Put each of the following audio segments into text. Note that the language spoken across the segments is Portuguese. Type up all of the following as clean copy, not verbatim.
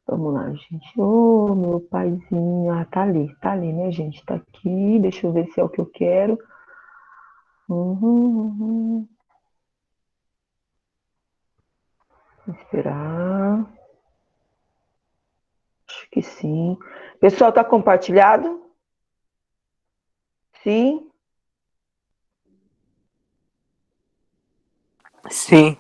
Vamos lá, gente. Ô, meu paizinho. Ah, tá ali, né, gente? Tá aqui. Deixa eu ver se é o que eu quero. Esperar. Acho que sim. Pessoal, tá compartilhado? Sim? Sim.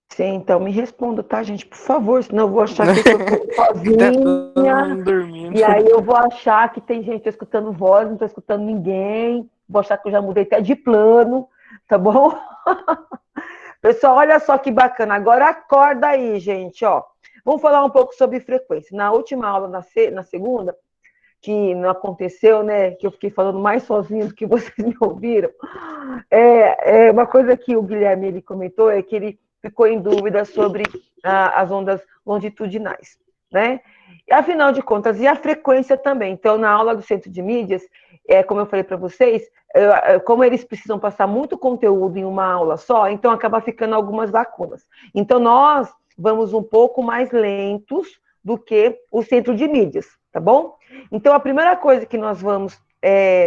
Sim, então me responda, tá, gente? Por favor, senão eu vou achar que eu tô Que tá todo sozinha. mundo dormindo. E aí eu vou achar que tem gente escutando voz, não tô escutando ninguém. Vou achar que eu já mudei até de plano, tá bom? Pessoal, olha só que bacana. Agora acorda aí, gente, ó. Vamos falar um pouco sobre frequência. Na última aula, na segunda, que não aconteceu, né? Que eu fiquei falando mais sozinha do que vocês me ouviram. Uma coisa que o Guilherme ele comentou é que ele ficou em dúvida sobre as ondas longitudinais, né? E, afinal de contas, e a frequência também. Então, na aula do Centro de Mídias, como eu falei para vocês, como eles precisam passar muito conteúdo em uma aula só, então acaba ficando algumas lacunas. Então, nós vamos um pouco mais lentos do que o Centro de Mídias, tá bom? Então, a primeira coisa que nós vamos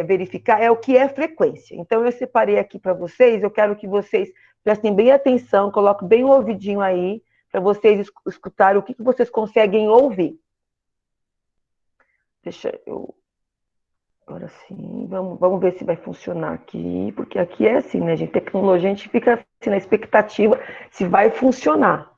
verificar é o que é frequência. Então, eu separei aqui para vocês, eu quero que vocês prestem bem atenção, coloquem bem o ouvidinho aí, para vocês escutarem o que vocês conseguem ouvir. Deixa eu. Agora sim, vamos ver se vai funcionar aqui, porque aqui é assim, né, gente? Tecnologia, a gente fica assim, na expectativa se vai funcionar.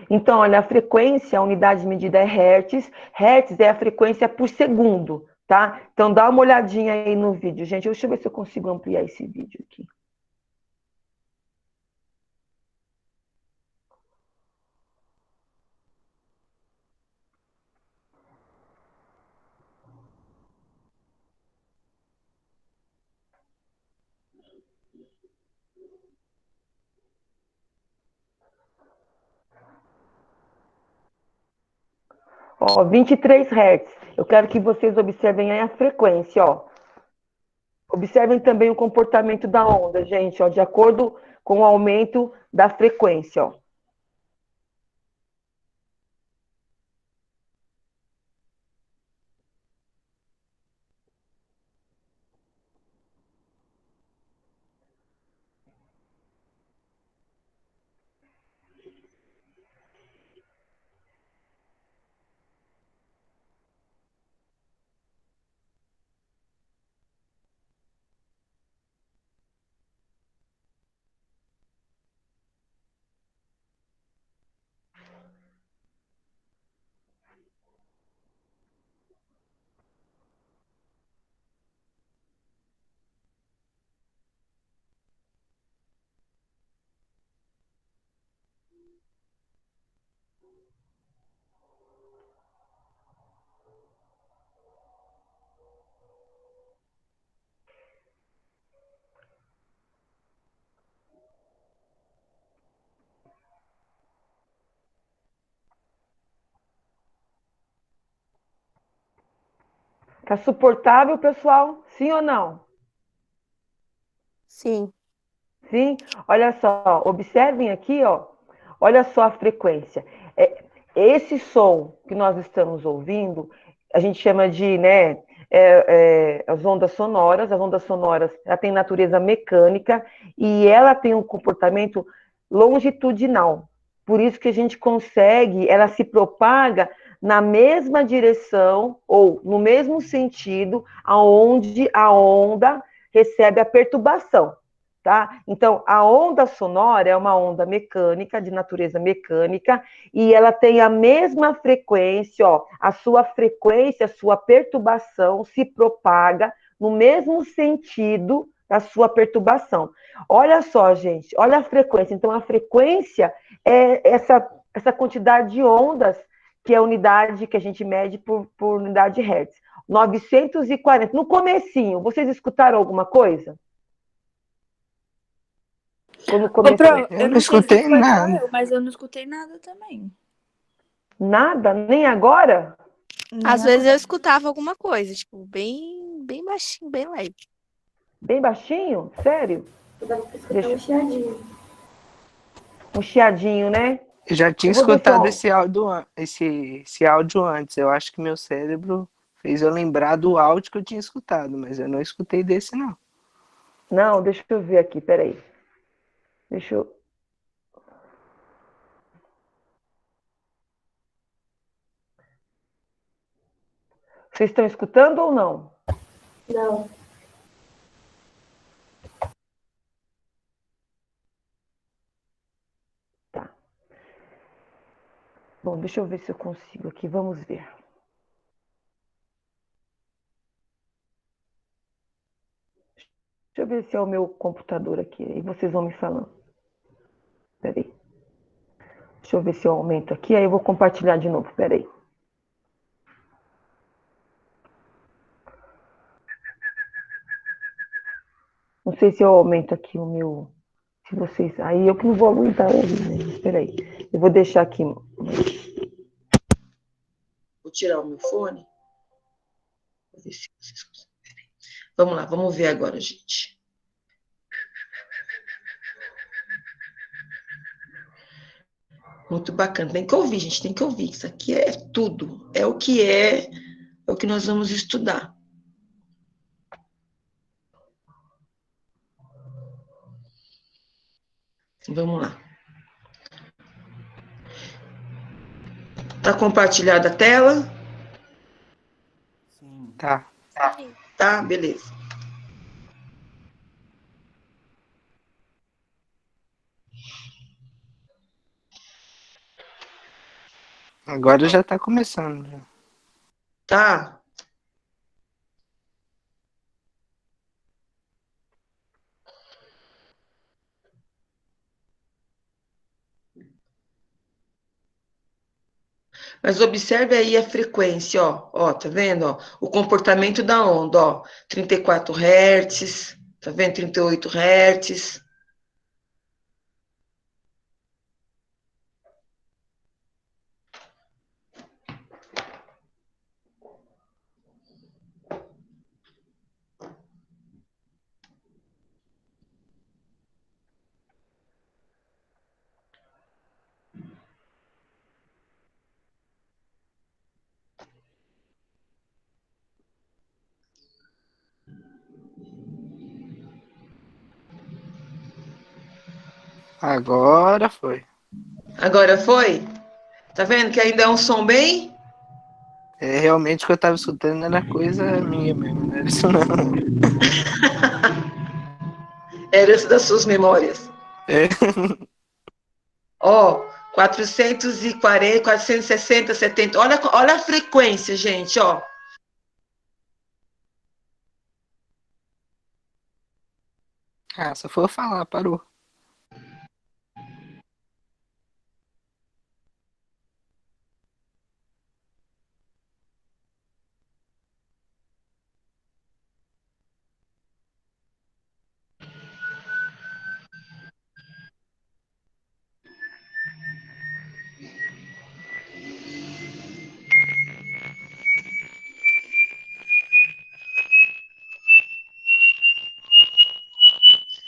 Então, olha, a frequência, a unidade de medida é hertz. Hertz é a frequência por segundo, tá? Então, dá uma olhadinha aí no vídeo, gente. Deixa eu ver se eu consigo ampliar esse vídeo aqui. Ó, 23 Hz. Eu quero que vocês observem aí a frequência, ó. Observem também o comportamento da onda, gente, ó, de acordo com o aumento da frequência, ó. Tá suportável, pessoal? Sim ou não? Sim. Sim? Olha só, observem aqui, ó. Olha só a frequência. Esse som que nós estamos ouvindo, a gente chama de, né, as ondas sonoras. As ondas sonoras, ela tem natureza mecânica e ela tem um comportamento longitudinal. Por isso que a gente consegue, ela se propaga na mesma direção ou no mesmo sentido aonde a onda recebe a perturbação. Tá? Então, a onda sonora é uma onda mecânica, de natureza mecânica, e ela tem a mesma frequência, ó, a sua perturbação se propaga no mesmo sentido da sua perturbação. Olha só, gente, olha a frequência. Então, a frequência é essa quantidade de ondas, que é a unidade que a gente mede por unidade de Hertz. 940. No comecinho, vocês escutaram alguma coisa? Quando Ô, Pro, começou? Eu eu não não sei se escutei foi só nada. eu, mas eu não escutei nada também. Nada? Nem agora? Nem Às vezes eu agora. escutava alguma coisa, tipo, bem baixinho, bem leve. Bem baixinho? Sério? Dava pra escutar um Deixa chiadinho. um chiadinho, né? Eu já tinha Eu vou deixar escutado um. esse áudio antes. Eu acho que meu cérebro fez eu lembrar do áudio que eu tinha escutado, mas eu não escutei desse, não. Não, deixa eu ver aqui, peraí. Deixa eu. Vocês estão escutando ou não? Não. Tá. Bom, deixa eu ver se eu consigo aqui. Vamos ver. Deixa eu ver se é o meu computador aqui. Aí vocês vão me falando. Peraí. Deixa eu ver se eu aumento aqui. Aí eu vou compartilhar de novo. Peraí. Não sei se eu aumento aqui o meu. Se vocês. Aí eu que não vou aguentar ouvir, né? Espera aí. Eu vou deixar aqui. Vou tirar o meu fone. Vou ver se vocês conseguem. Vamos lá, vamos ver agora, gente. Muito bacana. Tem que ouvir, gente. Tem que ouvir. Isso aqui é tudo. É o que nós vamos estudar. Vamos lá. Tá compartilhada a tela? Sim. Tá. Tá, beleza. Agora já tá começando. Já. Tá. Mas observe aí a frequência, ó. Ó, tá vendo, ó? O comportamento da onda, ó. 34 Hz, tá vendo? 38 Hz. Agora foi. Agora foi? Tá vendo que ainda é um som bem? É, realmente o que eu tava escutando era coisa minha mesmo, não era isso não. Era isso das suas memórias. É. Ó, 440, 460, 70. Olha a frequência, gente, ó. Ah, só foi eu falar, parou.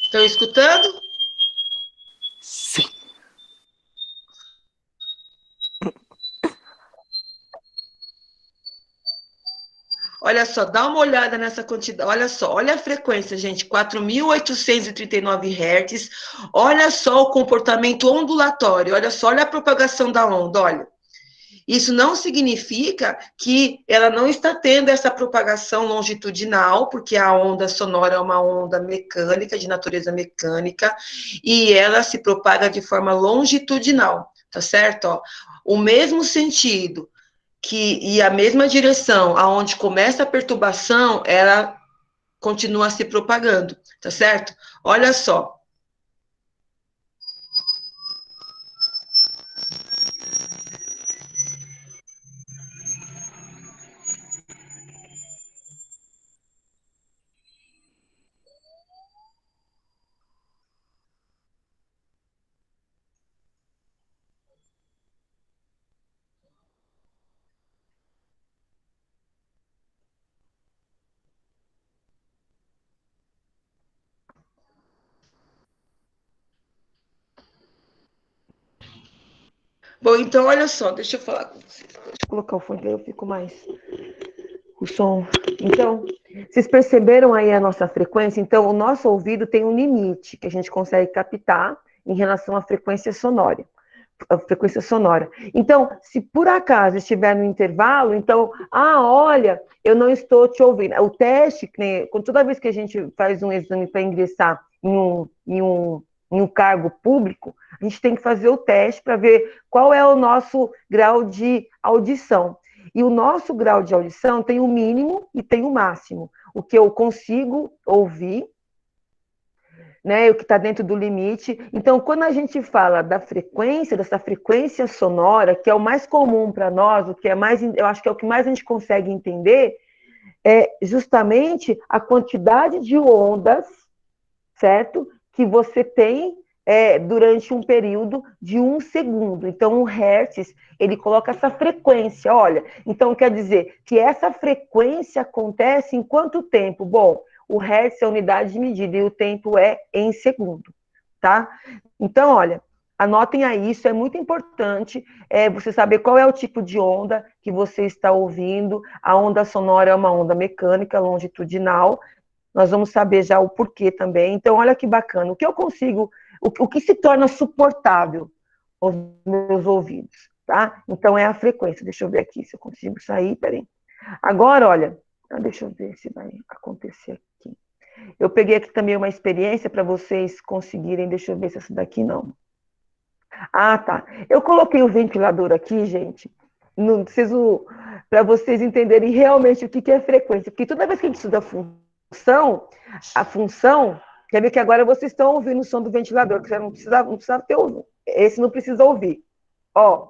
Estão escutando? Sim. Olha só, dá uma olhada nessa quantidade. Olha só, olha a frequência, gente, 4.839 Hz. Olha só o comportamento ondulatório. Olha só, olha a propagação da onda, olha. Isso não significa que ela não está tendo essa propagação longitudinal, porque a onda sonora é uma onda mecânica, de natureza mecânica, e ela se propaga de forma longitudinal, tá certo? Ó, o mesmo sentido e a mesma direção aonde começa a perturbação, ela continua se propagando, tá certo? Olha só. Bom, então, olha só, deixa eu falar com vocês. Deixa eu colocar o fone, aí eu fico mais... O som. Então, vocês perceberam aí a nossa frequência? Então, o nosso ouvido tem um limite que a gente consegue captar em relação à frequência sonora. A frequência sonora. Então, se por acaso estiver no intervalo, então, olha, eu não estou te ouvindo. O teste, né, toda vez que a gente faz um exame para ingressar em um cargo público, a gente tem que fazer o teste para ver qual é o nosso grau de audição. E o nosso grau de audição tem o mínimo e tem o máximo. O que eu consigo ouvir, né, o que está dentro do limite. Então, quando a gente fala da frequência, dessa frequência sonora, que é o mais comum para nós, o que é mais, eu acho que é o que mais a gente consegue entender, é justamente a quantidade de ondas, certo? Que você tem durante um período de 1 segundo. Então, o Hertz, ele coloca essa frequência, olha. Então, quer dizer que essa frequência acontece em quanto tempo? Bom, o Hertz é a unidade de medida e o tempo é em segundo, tá? Então, olha, anotem aí, isso é muito importante, você saber qual é o tipo de onda que você está ouvindo. A onda sonora é uma onda mecânica, longitudinal. Nós vamos saber já o porquê também. Então, olha que bacana. O que eu consigo, o que se torna suportável aos meus ouvidos, tá? Então, é a frequência. Deixa eu ver aqui se eu consigo sair, peraí. Agora, olha, deixa eu ver se vai acontecer aqui. Eu peguei aqui também uma experiência para vocês conseguirem, deixa eu ver se essa daqui não. Ah, tá. Eu coloquei o ventilador aqui, gente, não preciso, para vocês entenderem realmente o que é frequência, porque toda vez que a gente estuda a função, quer ver que agora vocês estão ouvindo o som do ventilador, que você não precisava ter ouvido. Esse não precisa ouvir. Ó.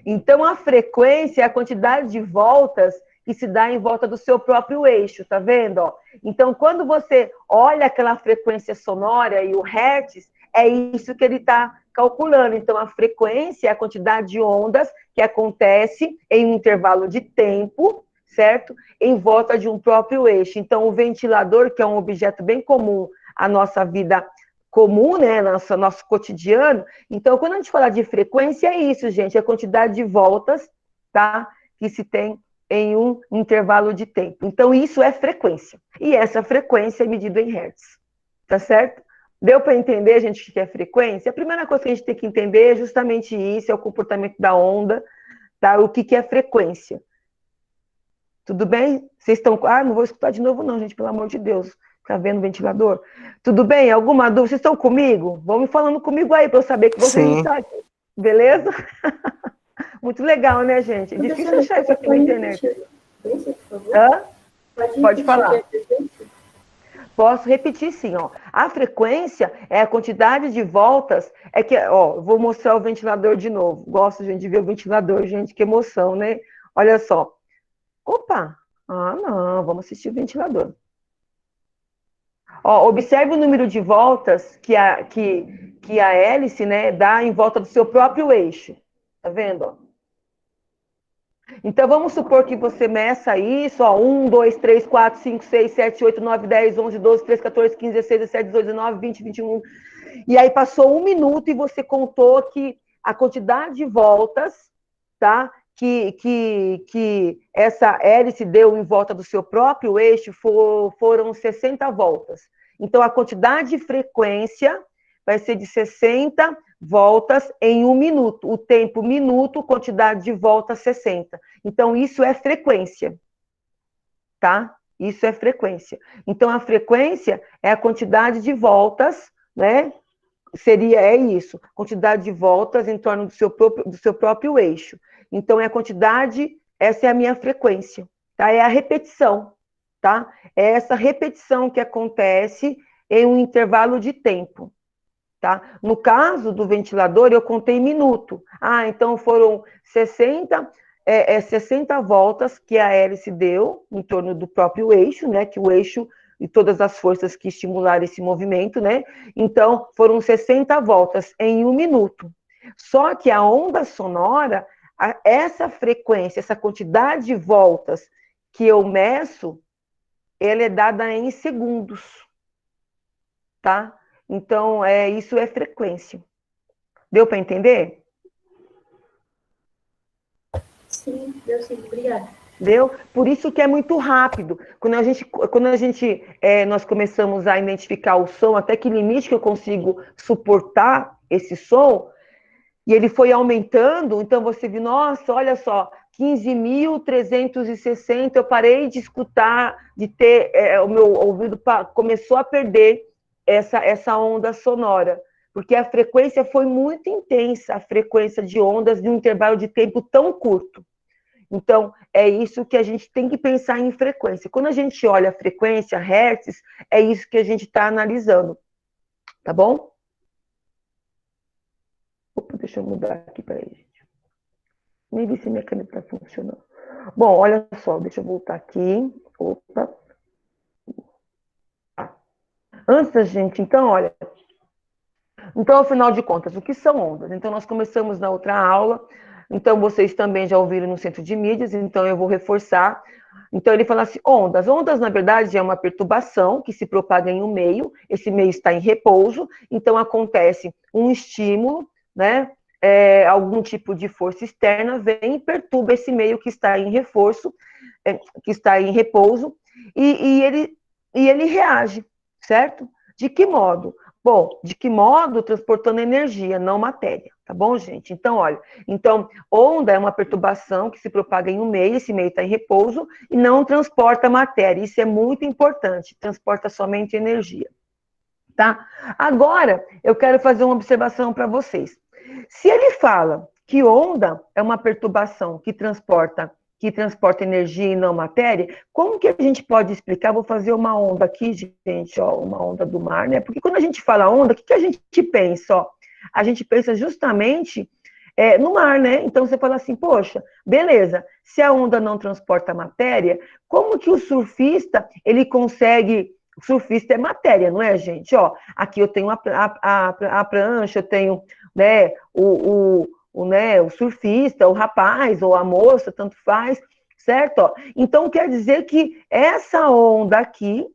Então, a frequência é a quantidade de voltas que se dá em volta do seu próprio eixo, tá vendo? Ó? Então, quando você olha aquela frequência sonora e o hertz, é isso que ele está calculando. Então, a frequência é a quantidade de ondas que acontece em um intervalo de tempo, certo? Em volta de um próprio eixo. Então, o ventilador, que é um objeto bem comum à nossa vida comum, né, nosso cotidiano. Então, quando a gente fala de frequência, é isso, gente, é a quantidade de voltas, tá, que se tem em um intervalo de tempo. Então, isso é frequência. E essa frequência é medida em hertz, tá certo? Deu para entender, gente, o que é frequência? A primeira coisa que a gente tem que entender é justamente isso, é o comportamento da onda, tá? O que é frequência. Tudo bem? Vocês estão... não vou escutar de novo não, gente, pelo amor de Deus. Tá vendo o ventilador? Tudo bem? Alguma dúvida? Vocês estão comigo? Vão me falando comigo aí, para eu saber que vocês Sim. estão aqui. Beleza? Muito legal, né, gente? É difícil achar isso aqui na internet. Por favor. Hã? Pode falar. frequência? Posso repetir, sim. Ó. A frequência é a quantidade de voltas. É que, ó, vou mostrar o ventilador de novo. Gosto, gente, de ver o ventilador, gente, que emoção, né? Olha só. Opa! Não, vamos assistir o ventilador. Ó, observe o número de voltas que a hélice, né, dá em volta do seu próprio eixo. Tá vendo? Ó? Então, vamos supor que você meça isso, ó, 1, 2, 3, 4, 5, 6, 7, 8, 9, 10, 11, 12, 13, 14, 15, 16, 17, 18, 19, 20, 21. E aí passou 1 minuto e você contou que a quantidade de voltas, tá, que essa hélice deu em volta do seu próprio eixo foram 60 voltas. Então, a quantidade de frequência vai ser de 60 voltas em 1 minuto. O tempo minuto, quantidade de voltas 60. Então, isso é frequência, tá? Isso é frequência. Então, a frequência é a quantidade de voltas, né? É isso, quantidade de voltas em torno do seu próprio eixo. Então, é a quantidade, essa é a minha frequência, tá? É a repetição, tá? É essa repetição que acontece em um intervalo de tempo, tá? No caso do ventilador, eu contei minuto. Então foram 60 voltas que a hélice deu em torno do próprio eixo, né? Que o eixo e todas as forças que estimularam esse movimento, né? Então, foram 60 voltas em 1 minuto. Só que a onda sonora, essa frequência, essa quantidade de voltas que eu meço, ela é dada em segundos, tá? Então, isso é frequência. Deu para entender? Sim, deu sim, obrigada. Deu? Por isso que é muito rápido. Nós começamos a identificar o som, até que limite que eu consigo suportar esse som, e ele foi aumentando, então você viu, nossa, olha só, 15.360, eu parei de escutar, de ter, o meu ouvido começou a perder essa onda sonora, porque a frequência foi muito intensa, a frequência de ondas de um intervalo de tempo tão curto. Então, é isso que a gente tem que pensar em frequência. Quando a gente olha a frequência, hertz, é isso que a gente está analisando. Tá bom? Opa, deixa eu mudar aqui, peraí, gente. Nem vi se minha caneta está funcionando. Bom, olha só, deixa eu voltar aqui. Opa. Antes da gente, então, olha. Então, afinal de contas, o que são ondas? Então, nós começamos na outra aula. Então, vocês também já ouviram no centro de mídias, então eu vou reforçar. Então, ele fala assim, ondas. Ondas, na verdade, é uma perturbação que se propaga em um meio, esse meio está em repouso, então acontece um estímulo, né? Algum tipo de força externa vem e perturba esse meio que está em reforço, que está em repouso, e ele reage, certo? De que modo? Bom, de que modo? Transportando energia, não matéria, tá bom, gente? Então, olha, onda é uma perturbação que se propaga em um meio, esse meio está em repouso e não transporta matéria, isso é muito importante, transporta somente energia, tá? Agora, eu quero fazer uma observação para vocês. Se ele fala que onda é uma perturbação que transporta energia e não matéria, como que a gente pode explicar? Vou fazer uma onda aqui, gente, ó, uma onda do mar, né? Porque quando a gente fala onda, o que a gente pensa? Ó? A gente pensa justamente no mar, né? Então você fala assim, poxa, beleza, se a onda não transporta matéria, como que o surfista, ele consegue... O surfista é matéria, não é, gente? Ó, aqui eu tenho a prancha, eu tenho, né, o surfista, o rapaz ou a moça, tanto faz, certo? Ó, então, quer dizer que essa onda aqui,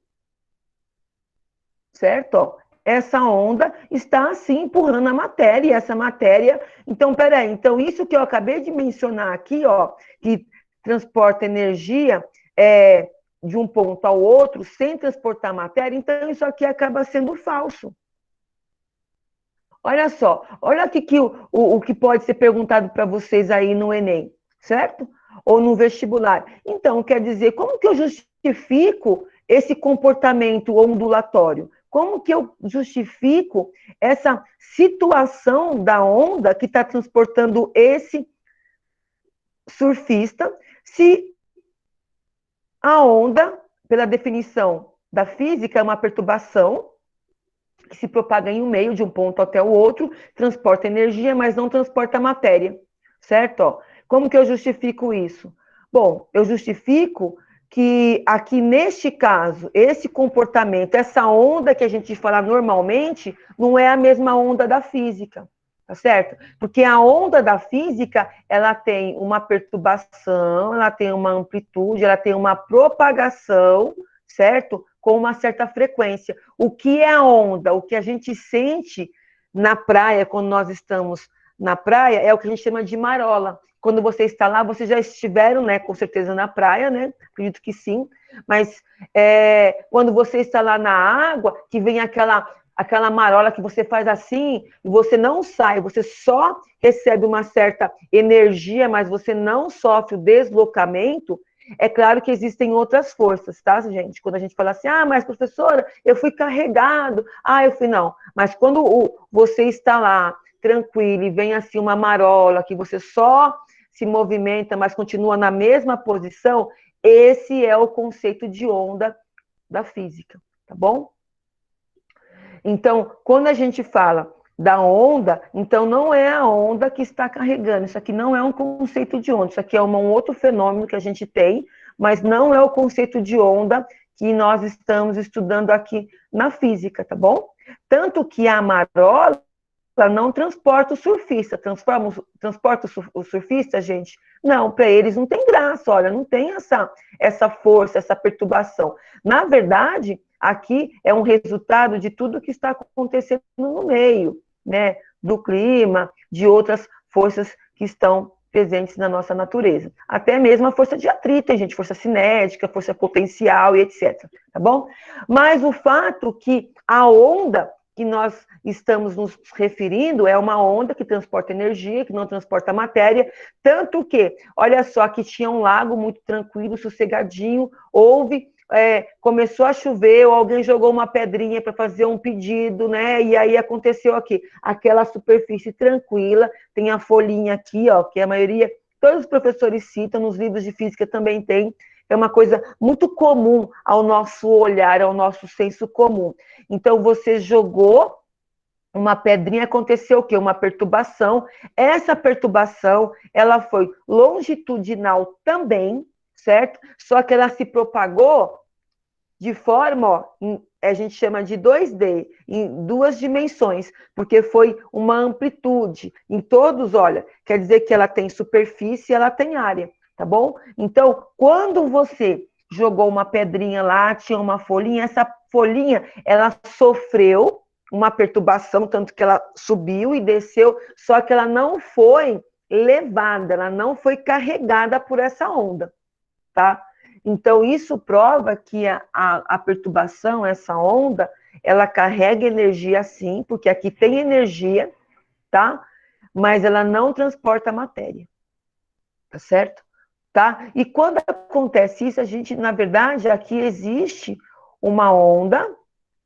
certo? Ó, essa onda está, assim, empurrando a matéria, e essa matéria... Então, peraí, então isso que eu acabei de mencionar aqui, ó, que transporta energia de um ponto ao outro, sem transportar matéria, então isso aqui acaba sendo falso. Olha só, olha aqui o que pode ser perguntado para vocês aí no Enem, certo? Ou no vestibular. Então, quer dizer, como que eu justifico esse comportamento ondulatório? Como que eu justifico essa situação da onda que está transportando esse surfista, se a onda, pela definição da física, é uma perturbação que se propaga em um meio, de um ponto até o outro, transporta energia, mas não transporta matéria, certo? Ó, como que eu justifico isso? Bom, eu justifico que aqui neste caso, esse comportamento, essa onda que a gente fala normalmente, não é a mesma onda da física, tá certo? Porque a onda da física, ela tem uma perturbação, ela tem uma amplitude, ela tem uma propagação, certo? Com uma certa frequência. O que é a onda? O que a gente sente na praia, quando nós estamos na praia, é o que a gente chama de marola. Quando você está lá, vocês já estiveram, né, com certeza na praia, né? Acredito que sim. Mas quando você está lá na água, que vem aquela marola que você faz assim, e você não sai, você só recebe uma certa energia, mas você não sofre o deslocamento. É claro que existem outras forças, tá, gente? Quando a gente fala assim, mas professora, eu fui carregado, eu fui, não. Mas quando você está lá, tranquilo, e vem assim uma marola, que você só se movimenta, mas continua na mesma posição, esse é o conceito de onda da física, tá bom? Então, quando a gente fala da onda, então não é a onda que está carregando, isso aqui não é um conceito de onda, isso aqui é um outro fenômeno que a gente tem, mas não é o conceito de onda que nós estamos estudando aqui na física, tá bom? Tanto que a marola não transporta o surfista, transporta o surfista, gente? Não, para eles não tem graça, olha, não tem essa força, essa perturbação. Na verdade, aqui é um resultado de tudo que está acontecendo no meio, né? Do clima, de outras forças que estão presentes na nossa natureza. Até mesmo a força de atrito, tem gente, força cinética, força potencial e etc. Tá bom? Mas o fato que a onda que nós estamos nos referindo é uma onda que transporta energia, que não transporta matéria, tanto que, olha só, que tinha um lago muito tranquilo, sossegadinho, começou a chover, ou alguém jogou uma pedrinha para fazer um pedido, né? E aí aconteceu aqui, aquela superfície tranquila, tem a folhinha aqui, ó, que a maioria, todos os professores citam, nos livros de física também tem, é uma coisa muito comum ao nosso olhar, ao nosso senso comum. Então, você jogou uma pedrinha, aconteceu o quê? Uma perturbação. Essa perturbação, ela foi longitudinal também, certo? Só que ela se propagou de forma, ó, a gente chama de 2D, em duas dimensões, porque foi uma amplitude. Em todos, olha, quer dizer que ela tem superfície e ela tem área, tá bom? Então, quando você jogou uma pedrinha lá, tinha uma folhinha, essa folhinha, ela sofreu uma perturbação, tanto que ela subiu e desceu, só que ela não foi levada, ela não foi carregada por essa onda, tá? Então, isso prova que a perturbação, essa onda, ela carrega energia sim, porque aqui tem energia, tá? Mas ela não transporta matéria, tá certo? Tá? E quando acontece isso, a gente, na verdade, aqui existe uma onda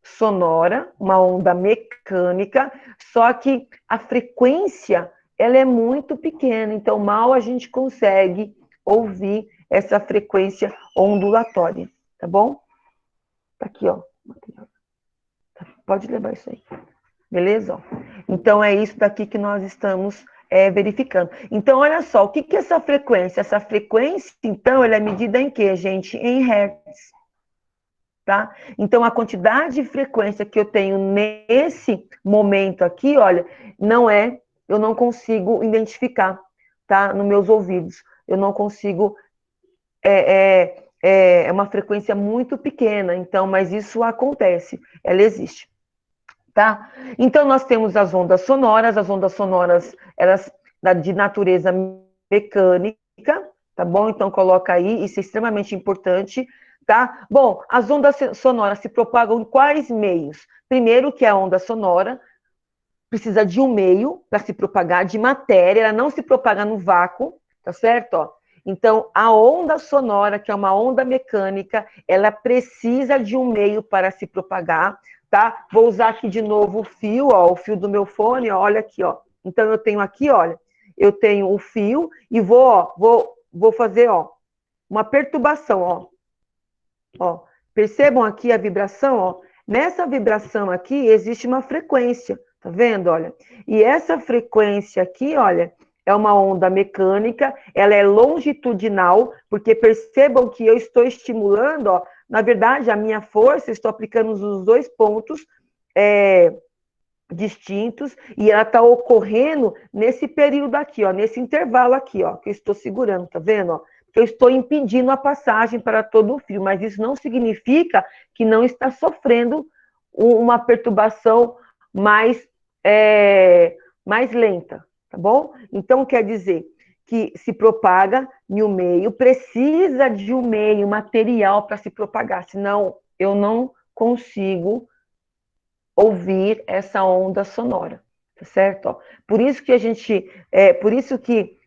sonora, uma onda mecânica, só que a frequência, ela é muito pequena, então mal a gente consegue ouvir essa frequência ondulatória, tá bom? Tá aqui, ó. Pode levar isso aí. Beleza? Então, é isso daqui que nós estamos verificando. Então, olha só, o que é essa frequência? Essa frequência, então, ela é medida em quê, gente? Em hertz. Tá? Então, a quantidade de frequência que eu tenho nesse momento aqui, olha, eu não consigo identificar, tá? Nos meus ouvidos. Eu não consigo, é uma frequência muito pequena, então, mas isso acontece, ela existe, tá? Então, nós temos as ondas sonoras, elas de natureza mecânica, tá bom? Então, coloca aí, isso é extremamente importante, tá? Bom, as ondas sonoras se propagam em quais meios? Primeiro, que a onda sonora precisa de um meio para se propagar, de matéria, ela não se propaga no vácuo, tá certo? Ó, então, a onda sonora, que é uma onda mecânica, ela precisa de um meio para se propagar, tá? Vou usar aqui de novo o fio, ó, o fio do meu fone, ó, olha aqui, ó. Então, eu tenho aqui, olha, eu tenho o fio e vou fazer, ó, uma perturbação, ó. Ó, percebam aqui a vibração, ó. Nessa vibração aqui existe uma frequência, tá vendo? Olha. E essa frequência aqui, olha, é uma onda mecânica, ela é longitudinal, porque percebam que eu estou estimulando, ó, na verdade, a minha força, estou aplicando os dois pontos distintos, e ela está ocorrendo nesse período aqui, ó, nesse intervalo aqui, ó, que eu estou segurando, tá vendo? Ó? Eu estou impedindo a passagem para todo o fio, mas isso não significa que não está sofrendo uma perturbação mais lenta, tá bom? Então, quer dizer que se propaga em um meio, precisa de um meio material para se propagar, senão eu não consigo ouvir essa onda sonora, tá certo? Ó, por isso que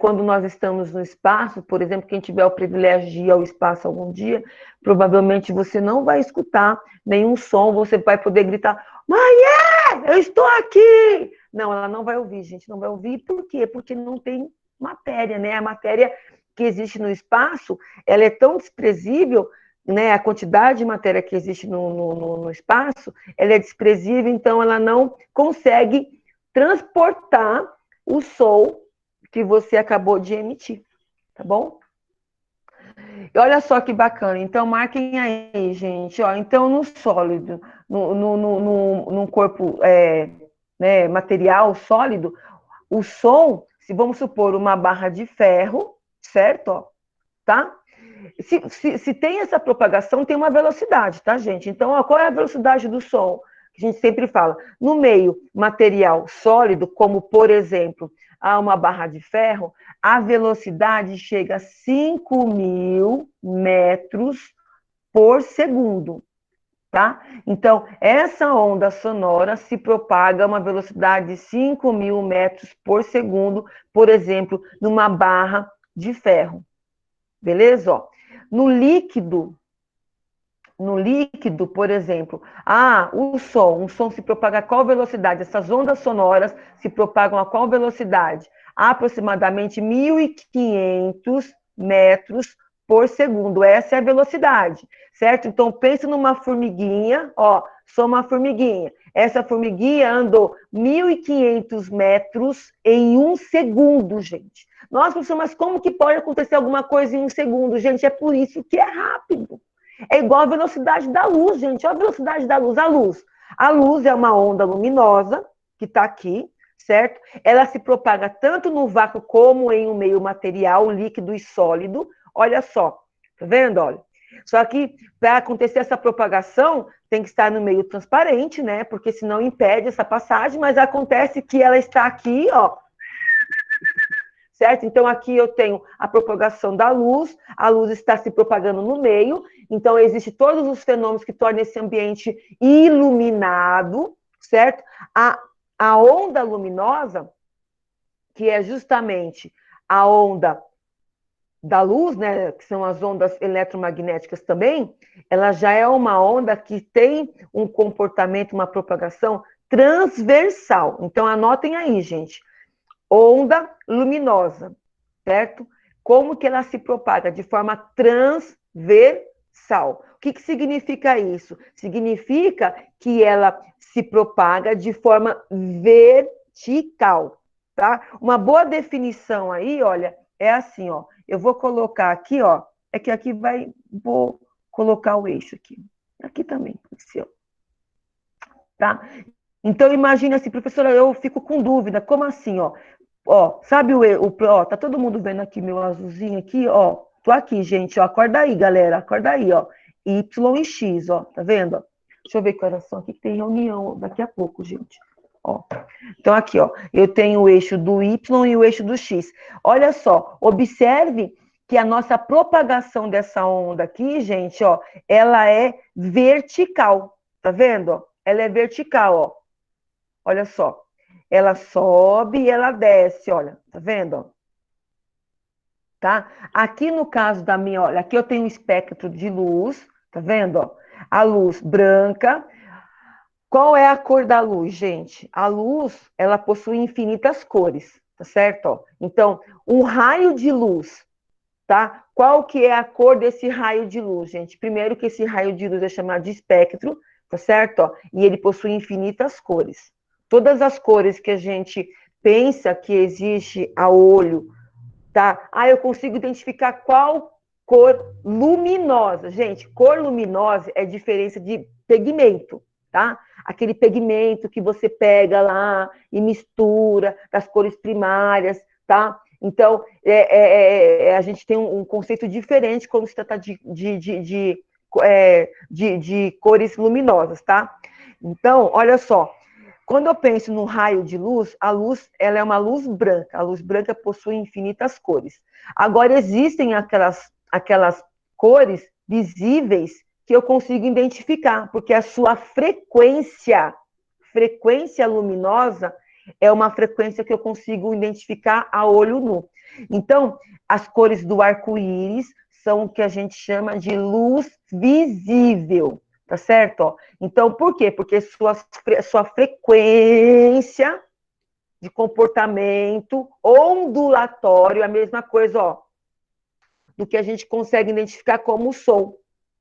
quando nós estamos no espaço, por exemplo, quem tiver o privilégio de ir ao espaço algum dia, provavelmente você não vai escutar nenhum som, você vai poder gritar, Maia, eu estou aqui! Não, ela não vai ouvir, gente, não vai ouvir, por quê? Porque não tem matéria, né? A matéria que existe no espaço, ela é tão desprezível, né? A quantidade de matéria que existe no espaço, ela é desprezível, então ela não consegue transportar o som que você acabou de emitir, tá bom? E olha só que bacana, então marquem aí, gente, ó, então no sólido, num corpo né, material sólido, o som, se vamos supor uma barra de ferro, certo? Ó, tá? Se tem essa propagação, tem uma velocidade, tá, gente? Então, ó, qual é a velocidade do som? que a gente sempre fala, no meio material sólido, como, por exemplo, a uma barra de ferro, a velocidade chega a 5.000 metros por segundo, tá? Então, essa onda sonora se propaga a uma velocidade de 5.000 metros por segundo, por exemplo, numa barra de ferro. Beleza? Ó, no líquido, por exemplo, um som se propaga a qual velocidade? Essas ondas sonoras se propagam a qual velocidade? A aproximadamente 1.500 metros por segundo. Essa é a velocidade, certo? Então, pense numa formiguinha, ó, sou uma formiguinha. Essa formiguinha andou 1.500 metros em 1 segundo, gente. Nossa, professor, mas como que pode acontecer alguma coisa em 1 segundo? Gente, é por isso que é rápido. É igual a velocidade da luz, gente. Olha a velocidade da luz. A luz é uma onda luminosa que está aqui, certo? Ela se propaga tanto no vácuo como em um meio material, líquido e sólido. Olha só, tá vendo? Olha. Só que para acontecer essa propagação, tem que estar no meio transparente, né? Porque senão impede essa passagem, mas acontece que ela está aqui, ó. Certo? Então, aqui eu tenho a propagação da luz, a luz está se propagando no meio, então existem todos os fenômenos que tornam esse ambiente iluminado, certo? A onda luminosa, que é justamente a onda da luz, né, que são as ondas eletromagnéticas também, ela já é uma onda que tem um comportamento, uma propagação transversal. Então, anotem aí, gente. Onda luminosa, certo? Como que ela se propaga? De forma transversal. O que significa isso? Significa que ela se propaga de forma vertical, tá? Uma boa definição aí, olha, é assim, ó. Eu vou colocar aqui, ó. É que aqui vou colocar o eixo aqui. Aqui também, assim, ó. Tá? Então, imagina assim, professora, eu fico com dúvida, como assim, ó? Ó, sabe ó, tá todo mundo vendo aqui meu azulzinho aqui, ó. Tô aqui, gente, ó. Acorda aí, galera. Acorda aí, ó. Y e X, ó. Tá vendo? Deixa eu ver que horas são aqui, que tem reunião daqui a pouco, gente. Ó. Então, aqui, ó. Eu tenho o eixo do Y e o eixo do X. Olha só, observe que a nossa propagação dessa onda aqui, gente, ó, ela é vertical. Tá vendo? Ó? Ela é vertical, ó. Olha só. Ela sobe e ela desce, olha, tá vendo? Tá? Aqui no caso da minha, olha, aqui eu tenho um espectro de luz, tá vendo? A luz branca. Qual é a cor da luz, gente? A luz, ela possui infinitas cores, tá certo? Então, um raio de luz, tá? Qual que é a cor desse raio de luz, gente? Primeiro que esse raio de luz é chamado de espectro, tá certo? E ele possui infinitas cores. Todas as cores que a gente pensa que existe a olho, tá? Eu consigo identificar qual cor luminosa. Gente, cor luminosa é diferença de pigmento, tá? Aquele pigmento que você pega lá e mistura das cores primárias, tá? Então, a gente tem um conceito diferente quando se trata de cores luminosas, tá? Então, olha só, quando eu penso no raio de luz, a luz ela é uma luz branca. A luz branca possui infinitas cores. Agora, existem aquelas cores visíveis que eu consigo identificar, porque a sua frequência luminosa, é uma frequência que eu consigo identificar a olho nu. Então, as cores do arco-íris são o que a gente chama de luz visível. Tá certo? Ó. Então, por quê? Porque sua frequência de comportamento ondulatório é a mesma coisa, ó, do que a gente consegue identificar como som,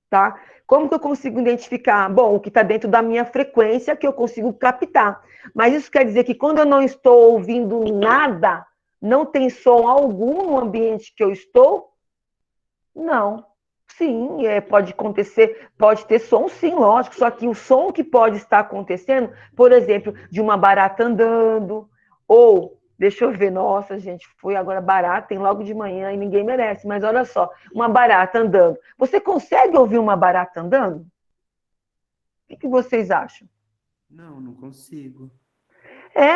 tá? Como que eu consigo identificar? Bom, o que está dentro da minha frequência que eu consigo captar. Mas isso quer dizer que quando eu não estou ouvindo nada, não tem som algum no ambiente que eu estou? Não. Sim, pode acontecer, pode ter som, sim, lógico. Só que o som que pode estar acontecendo, por exemplo, de uma barata andando, ou, deixa eu ver, nossa, gente, foi agora barata, tem logo de manhã e ninguém merece, mas olha só, uma barata andando. Você consegue ouvir uma barata andando? O que vocês acham? Não consigo.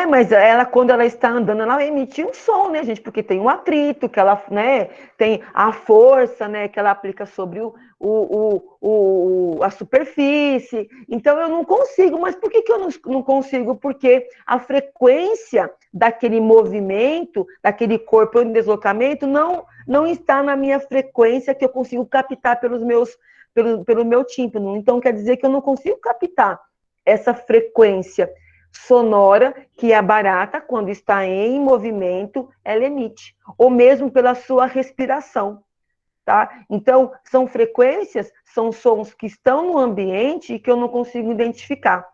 Mas ela, quando ela está andando, ela emite um som, né, gente? Porque tem um atrito, que ela, né, tem a força, né, que ela aplica sobre a superfície. Então, eu não consigo. Mas por que eu não consigo? Porque a frequência daquele movimento, daquele corpo em deslocamento, não está na minha frequência que eu consigo captar pelo meu tímpano. Então, quer dizer que eu não consigo captar essa frequência sonora que a barata, quando está em movimento, ela emite, ou mesmo pela sua respiração, tá? Então, são frequências, são sons que estão no ambiente e que eu não consigo identificar.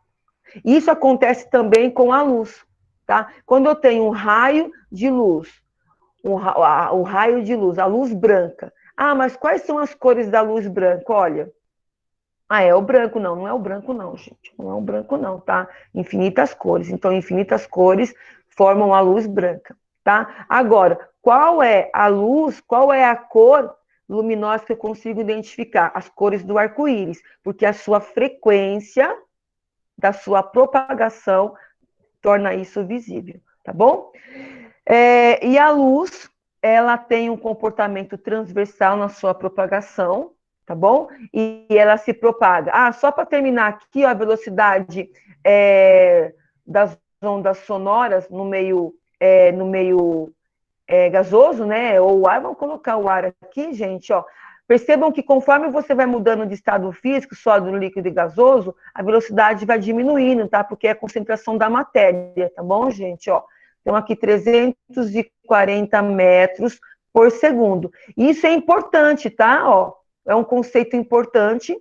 Isso acontece também com a luz, tá? Quando eu tenho um raio de luz, o raio de luz, a luz branca. Ah, mas quais são as cores da luz branca? Olha, é o branco, não é o branco, não, gente. Não é o branco, não, tá? Infinitas cores. Então, infinitas cores formam a luz branca, tá? Agora, qual é a luz, qual é a cor luminosa que eu consigo identificar? As cores do arco-íris, porque a sua frequência da sua propagação torna isso visível, tá bom? E a luz, ela tem um comportamento transversal na sua propagação, tá bom? E ela se propaga. Só para terminar aqui, ó, a velocidade das ondas sonoras no meio gasoso, né? Ou o ar, vamos colocar o ar aqui, gente, ó. Percebam que conforme você vai mudando de estado físico, sólido, líquido e gasoso, a velocidade vai diminuindo, tá? Porque é a concentração da matéria, tá bom, gente? Ó, então, aqui 340 metros por segundo. Isso é importante, tá? Ó, é um conceito importante.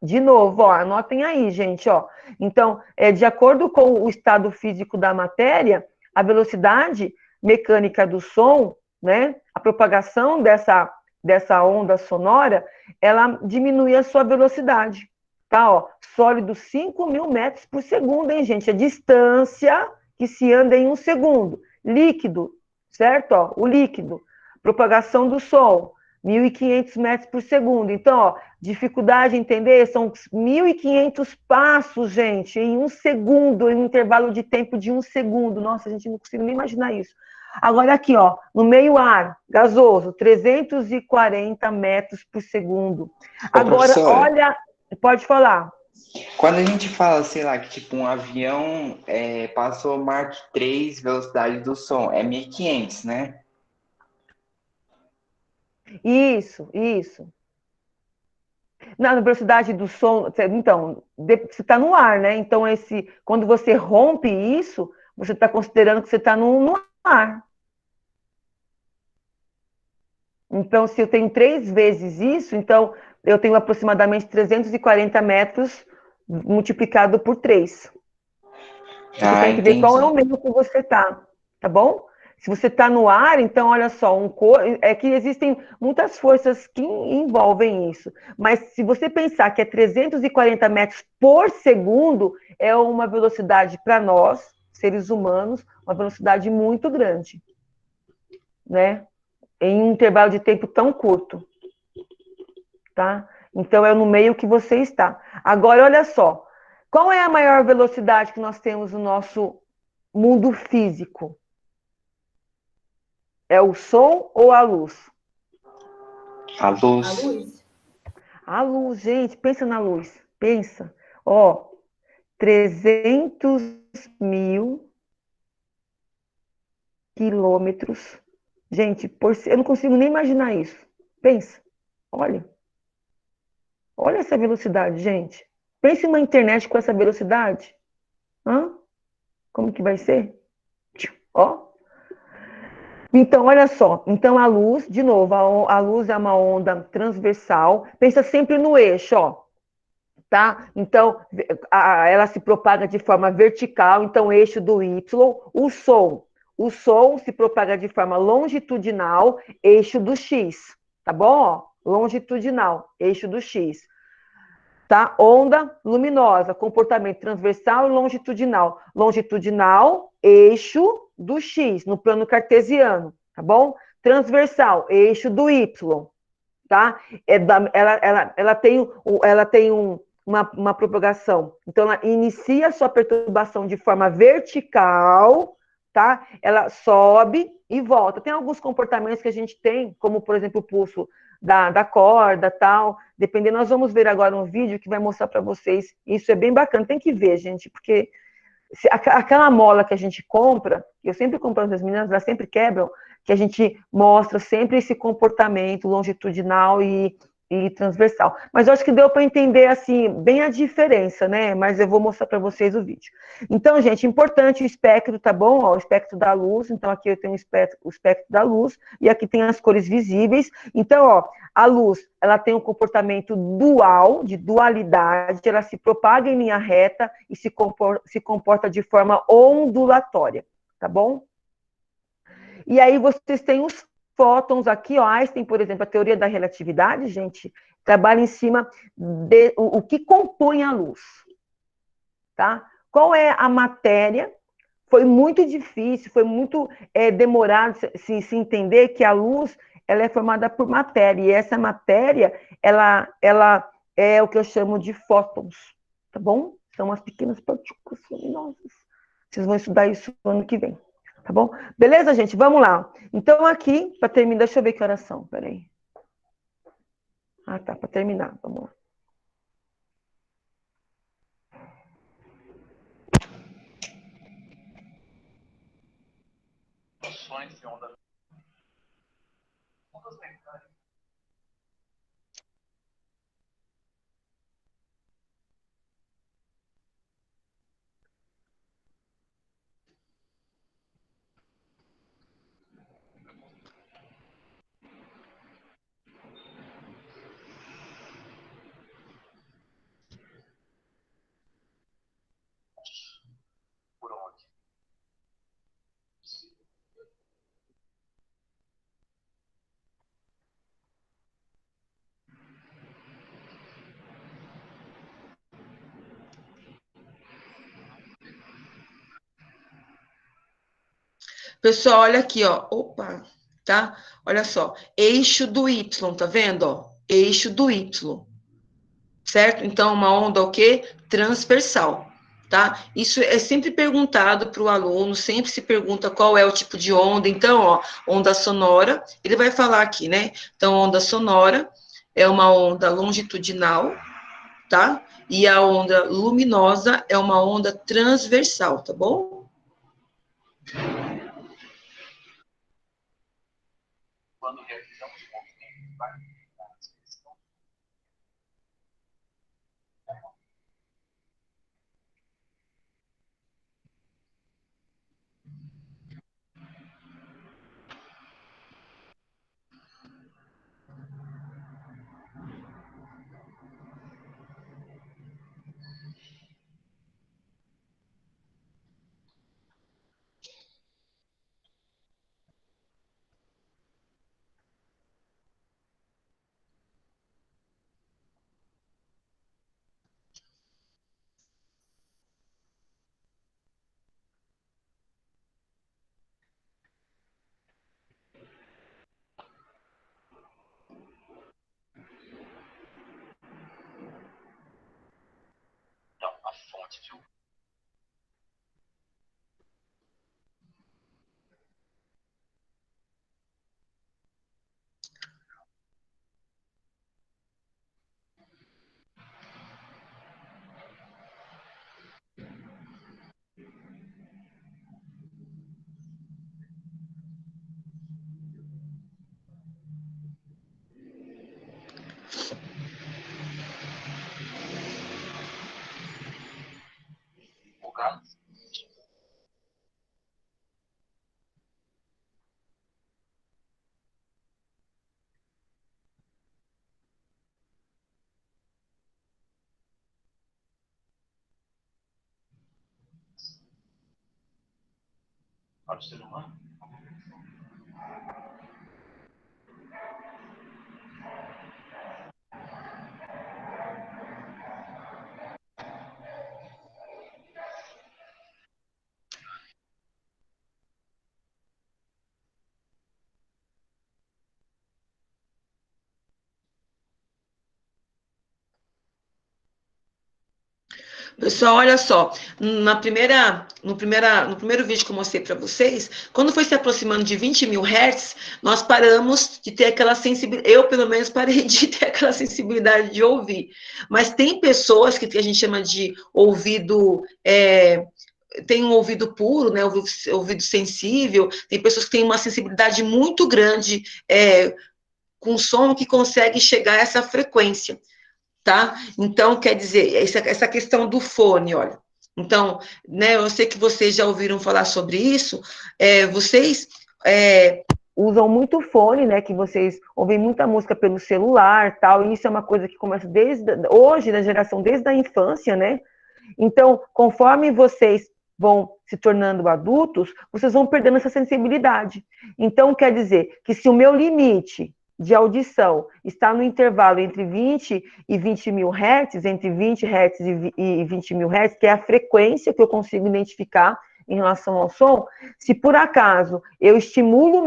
De novo, ó, anotem aí, gente, ó. Então, de acordo com o estado físico da matéria, a velocidade mecânica do som, né, a propagação dessa onda sonora, ela diminui a sua velocidade, tá? Ó, sólido 5.000 metros por segundo, hein, gente? A distância que se anda em um segundo. Líquido, certo? Ó, o líquido. Propagação do som, 1.500 metros por segundo. Então, ó, dificuldade em entender, são 1.500 passos, gente, em um segundo, em um intervalo de tempo de um segundo. Nossa, a gente não consegue nem imaginar isso. Agora aqui, ó, no meio ar, gasoso, 340 metros por segundo. Agora, olha, pode falar. Quando a gente fala, sei lá, que tipo um avião passou Mach 3, velocidade do som, é 1.500, né? Isso. Na velocidade do som, então, você está no ar, né? Então, quando você rompe isso, você está considerando que você está no ar. Então, se eu tenho 3 vezes isso, então eu tenho aproximadamente 340 metros multiplicado por 3. Você tem que ver qual é o meio que você está, tá bom? Se você está no ar, então, olha só, é que existem muitas forças que envolvem isso. Mas se você pensar que é 340 metros por segundo, é uma velocidade para nós, seres humanos, uma velocidade muito grande, né? Em um intervalo de tempo tão curto, tá? Então, é no meio que você está. Agora, olha só, qual é a maior velocidade que nós temos no nosso mundo físico? É o som ou a luz? A luz. A luz. A luz, gente, pensa na luz. Pensa. Ó, 300.000 quilômetros. Gente, eu não consigo nem imaginar isso. Pensa. Olha. Olha essa velocidade, gente. Pense uma internet com essa velocidade. Como que vai ser? Ó. Então, olha só. Então, a luz, de novo, a luz é uma onda transversal. Pensa sempre no eixo, ó. Tá? Então, ela se propaga de forma vertical, então, eixo do Y. O som se propaga de forma longitudinal, eixo do X. Tá bom? Ó, longitudinal, eixo do X. Tá? Onda luminosa, comportamento transversal e longitudinal. Longitudinal, eixo do X, no plano cartesiano, tá bom? Transversal, eixo do Y, tá? Ela tem uma propagação. Então, ela inicia a sua perturbação de forma vertical, tá? Ela sobe e volta. Tem alguns comportamentos que a gente tem, como, por exemplo, o pulso da corda, tal. Dependendo, nós vamos ver agora um vídeo que vai mostrar para vocês. Isso é bem bacana, tem que ver, gente, porque aquela mola que a gente compra, eu sempre compro para as meninas, elas sempre quebram, que a gente mostra sempre esse comportamento longitudinal e transversal. Mas eu acho que deu para entender, assim, bem a diferença, né? Mas eu vou mostrar para vocês o vídeo. Então, gente, importante o espectro, tá bom? Ó, o espectro da luz. Então, aqui eu tenho o espectro da luz e aqui tem as cores visíveis. Então, ó, a luz, ela tem um comportamento dual, de dualidade, ela se propaga em linha reta e se comporta de forma ondulatória, tá bom? E aí vocês têm os fótons aqui, ó, Einstein, por exemplo, a teoria da relatividade, gente, trabalha em cima de o que compõe a luz, tá? Qual é a matéria? Foi muito difícil, foi muito demorado se entender que a luz ela é formada por matéria, e essa matéria, ela é o que eu chamo de fótons, tá bom? São as pequenas partículas luminosas. Vocês vão estudar isso no ano que vem, tá bom? Beleza, gente? Vamos lá. Então, aqui, para terminar, deixa eu ver que horas são, peraí. Ah, tá, para terminar, vamos lá. Pessoal, olha aqui, ó. Opa, tá? Olha só. Eixo do Y, tá vendo, ó? Eixo do Y, certo? Então, uma onda o quê? Transversal, tá? Isso é sempre perguntado para o aluno, sempre se pergunta qual é o tipo de onda. Então, ó, onda sonora, ele vai falar aqui, né? Então, onda sonora é uma onda longitudinal, tá? E a onda luminosa é uma onda transversal, tá bom? Pessoal, olha só, no primeiro vídeo que eu mostrei para vocês, quando foi se aproximando de 20 mil hertz, nós paramos de ter aquela sensibilidade, eu pelo menos parei de ter aquela sensibilidade de ouvir, mas tem pessoas que a gente chama de ouvido, tem um ouvido puro, né, ouvido sensível, tem pessoas que têm uma sensibilidade muito grande, com som que consegue chegar a essa frequência. Tá? Então, quer dizer, essa questão do fone, olha. Então, né, eu sei que vocês já ouviram falar sobre isso, vocês usam muito fone, né, que vocês ouvem muita música pelo celular, tal, e isso é uma coisa que começa desde hoje, na geração, desde a infância, né? Então, conforme vocês vão se tornando adultos, vocês vão perdendo essa sensibilidade. Então, quer dizer que se o meu limite de audição está no intervalo entre 20 e 20 mil hertz, entre 20 hertz e 20 mil hertz, que é a frequência que eu consigo identificar em relação ao som, se por acaso eu estimulo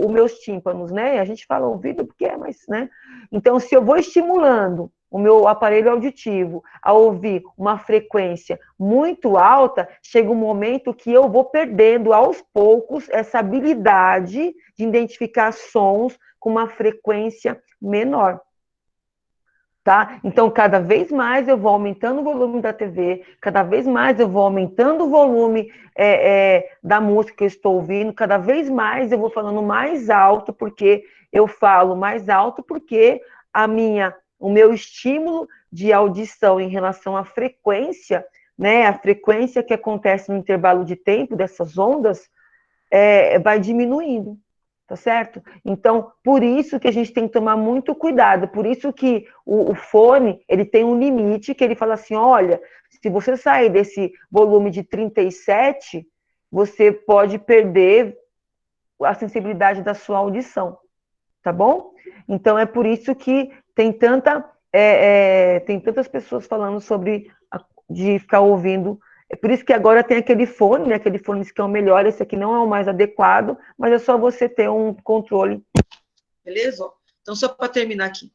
os meus tímpanos, né? A gente fala ouvido porque é, mas, né? Então, se eu vou estimulando o meu aparelho auditivo a ouvir uma frequência muito alta, chega um momento que eu vou perdendo aos poucos essa habilidade de identificar sons com uma frequência menor. Tá? Então, cada vez mais eu vou aumentando o volume da TV, cada vez mais eu vou aumentando o volume da música que eu estou ouvindo, cada vez mais eu vou falando mais alto, porque eu falo mais alto, porque o meu estímulo de audição em relação à frequência, né, a frequência que acontece no intervalo de tempo dessas ondas, vai diminuindo. Tá certo? Então, por isso que a gente tem que tomar muito cuidado, por isso que o fone, ele tem um limite, que ele fala assim, olha, se você sair desse volume de 37, você pode perder a sensibilidade da sua audição, tá bom? Então, é por isso que tem tantas pessoas falando sobre de ficar ouvindo. É por isso que agora tem aquele fone, né? Aquele fone que é o melhor, esse aqui não é o mais adequado, mas é só você ter um controle. Beleza? Então, só para terminar aqui.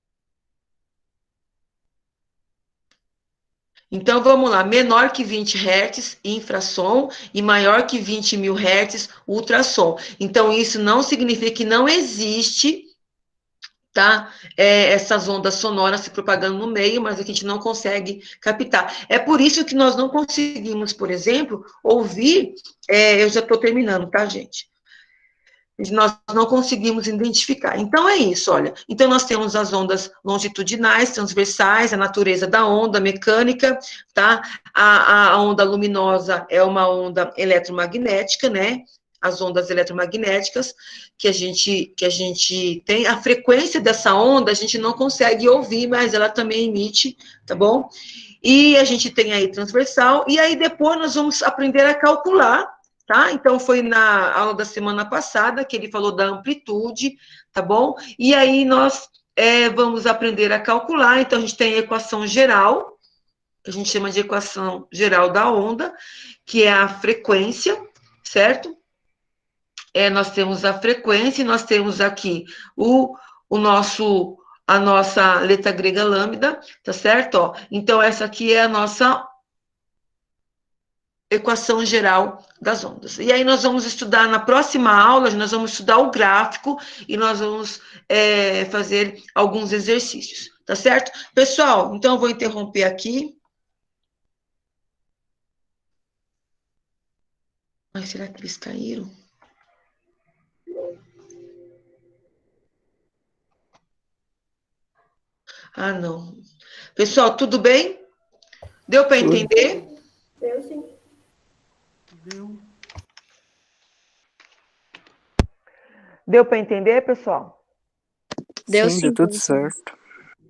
Então, vamos lá. Menor que 20 Hz, infrassom, e maior que 20 mil Hz, ultrassom. Então, isso não significa que não existe, tá? Essas ondas sonoras se propagando no meio, mas a gente não consegue captar. É por isso que nós não conseguimos, por exemplo, ouvir. Eu já estou terminando, tá, gente? Nós não conseguimos identificar. Então, é isso, olha. Então, nós temos as ondas longitudinais, transversais, a natureza da onda mecânica, tá? A onda luminosa é uma onda eletromagnética, né? As ondas eletromagnéticas que a gente tem, a frequência dessa onda a gente não consegue ouvir, mas ela também emite, tá bom? E a gente tem aí transversal, e aí depois nós vamos aprender a calcular, tá? Então, foi na aula da semana passada que ele falou da amplitude, tá bom? E aí nós vamos aprender a calcular, então a gente tem a equação geral, que a gente chama de equação geral da onda, que é a frequência, certo? Nós temos a frequência, e nós temos aqui a nossa letra grega lambda, tá certo? Ó, então, essa aqui é a nossa equação geral das ondas. E aí nós vamos estudar, na próxima aula, nós vamos estudar o gráfico e nós vamos fazer alguns exercícios, tá certo? Pessoal, então eu vou interromper aqui. Mas será que eles caíram? Ah, não. Pessoal, tudo bem? Deu para entender? Eu sim. Deu para entender, pessoal? Deu Sim, sim, deu tudo professor. certo.